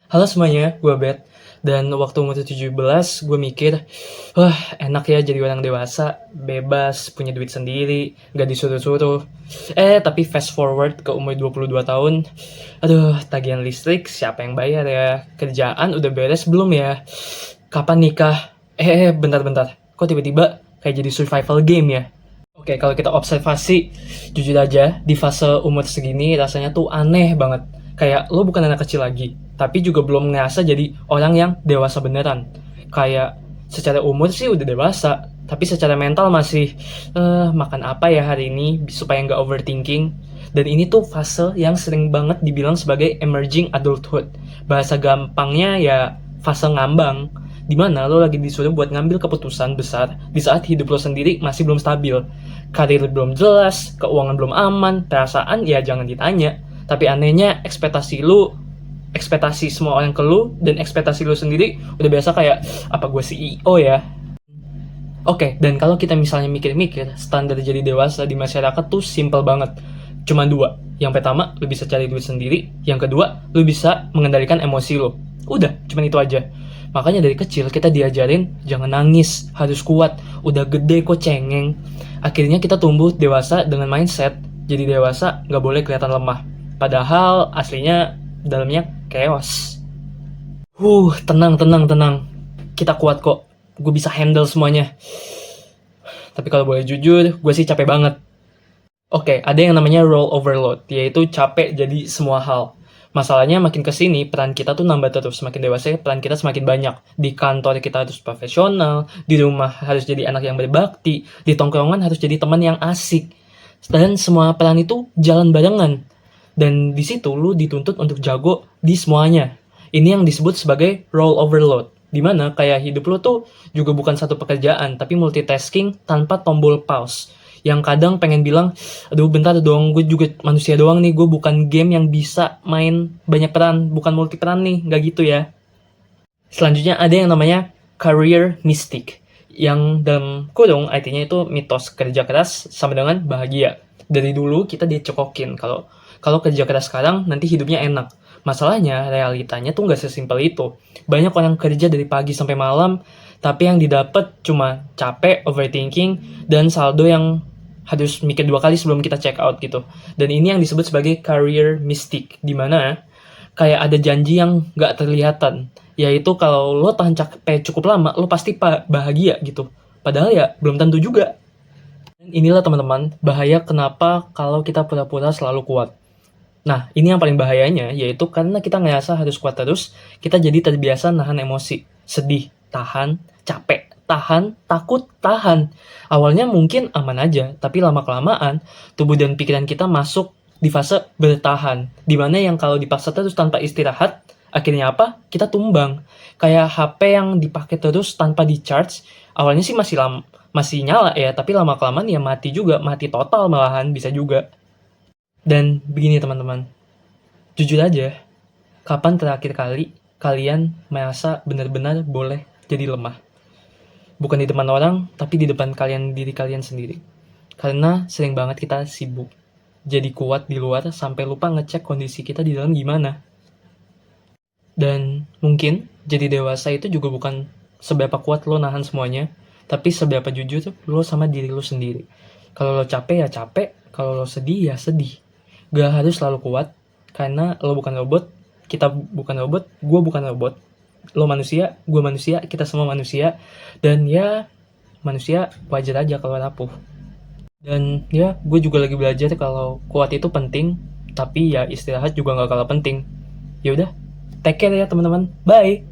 Halo semuanya, gue Bet. Dan waktu umur 17, gue mikir, wah enak ya jadi orang dewasa, bebas, punya duit sendiri, gak disuruh-suruh. Tapi fast forward ke umur 22 tahun, aduh tagihan listrik siapa yang bayar ya? Kerjaan udah beres belum ya? Kapan nikah? Bentar-bentar, kok tiba-tiba kayak jadi survival game ya? Oke, kalau kita observasi, jujur aja, di fase umur segini rasanya tuh aneh banget. Kayak lo bukan anak kecil lagi, tapi juga belum ngerasa jadi orang yang dewasa beneran. Kayak secara umur sih udah dewasa, tapi secara mental masih makan apa ya hari ini supaya nggak overthinking. Dan ini tuh fase yang sering banget dibilang sebagai emerging adulthood. Bahasa gampangnya ya fase ngambang, dimana lo lagi disuruh buat ngambil keputusan besar di saat hidup lo sendiri masih belum stabil. Karir belum jelas, keuangan belum aman, perasaan ya jangan ditanya. Tapi anehnya ekspektasi semua orang ke lu, dan ekspektasi lu sendiri udah biasa kayak, apa gue CEO ya? Oke, dan kalau kita misalnya mikir-mikir, standar jadi dewasa di masyarakat tuh simple banget. Cuma dua. Yang pertama, lu bisa cari duit sendiri. Yang kedua, lu bisa mengendalikan emosi lu. Udah, cuma itu aja. Makanya dari kecil kita diajarin, jangan nangis, harus kuat. Udah gede kok cengeng. Akhirnya kita tumbuh dewasa dengan mindset, jadi dewasa nggak boleh kelihatan lemah. Padahal aslinya dalamnya chaos. Tenang, tenang, tenang. Kita kuat kok. Gue bisa handle semuanya. Tapi kalau boleh jujur, gue sih capek banget. Oke, ada yang namanya role overload, yaitu capek jadi semua hal. Masalahnya makin kesini, peran kita tuh nambah terus. Semakin dewasa, peran kita semakin banyak. Di kantor kita harus profesional, di rumah harus jadi anak yang berbakti, di tongkrongan harus jadi teman yang asik. Dan semua peran itu jalan barengan. Dan di situ lu dituntut untuk jago di semuanya. Ini yang disebut sebagai role overload. Dimana kayak hidup lu tuh juga bukan satu pekerjaan, tapi multitasking tanpa tombol pause. Yang kadang pengen bilang, aduh bentar dong, gue juga manusia doang nih, gue bukan game yang bisa main banyak peran, bukan multi peran nih, gak gitu ya. Selanjutnya ada yang namanya career mystic, yang dalam kurung artinya itu mitos kerja keras sama dengan bahagia. Dari dulu kita dicekokin kalau kerja keras sekarang nanti hidupnya enak. Masalahnya realitanya tuh nggak sesimpel itu. Banyak orang kerja dari pagi sampai malam, tapi yang didapat cuma capek, overthinking, dan saldo yang harus mikir 2 kali sebelum kita check out gitu. Dan ini yang disebut sebagai career mystic, di mana kayak ada janji yang nggak terlihatan, yaitu kalau lo tahan capek cukup lama, lo pasti bahagia gitu. Padahal ya belum tentu juga. Dan inilah teman-teman, bahaya kenapa kalau kita pura-pura selalu kuat. Nah, ini yang paling bahayanya, yaitu karena kita ngerasa harus kuat terus, kita jadi terbiasa nahan emosi. Sedih, tahan, capek, tahan, takut, tahan. Awalnya mungkin aman aja, tapi lama-kelamaan, tubuh dan pikiran kita masuk di fase bertahan. Dimana yang kalau dipaksa terus tanpa istirahat, akhirnya apa? Kita tumbang. Kayak HP yang dipakai terus tanpa di-charge, awalnya sih masih nyala ya, tapi lama-kelamaan ya mati juga, mati total malahan bisa juga. Dan begini teman-teman, jujur aja, kapan terakhir kali kalian merasa benar-benar boleh jadi lemah? Bukan di depan orang, tapi di depan diri kalian sendiri. Karena sering banget kita sibuk, jadi kuat di luar sampai lupa ngecek kondisi kita di dalam gimana. Dan mungkin jadi dewasa itu juga bukan seberapa kuat lo nahan semuanya, tapi seberapa jujur lo sama diri lo sendiri. Kalau lo capek ya capek, kalau lo sedih ya sedih. Gak harus selalu kuat, karena lo bukan robot, kita bukan robot, gue bukan robot. Lo manusia, gue manusia, kita semua manusia. Dan ya, manusia wajar aja kalau rapuh. Dan ya, gue juga lagi belajar kalau kuat itu penting, tapi ya istirahat juga gak kalah penting. Ya udah, take care ya teman-teman, bye!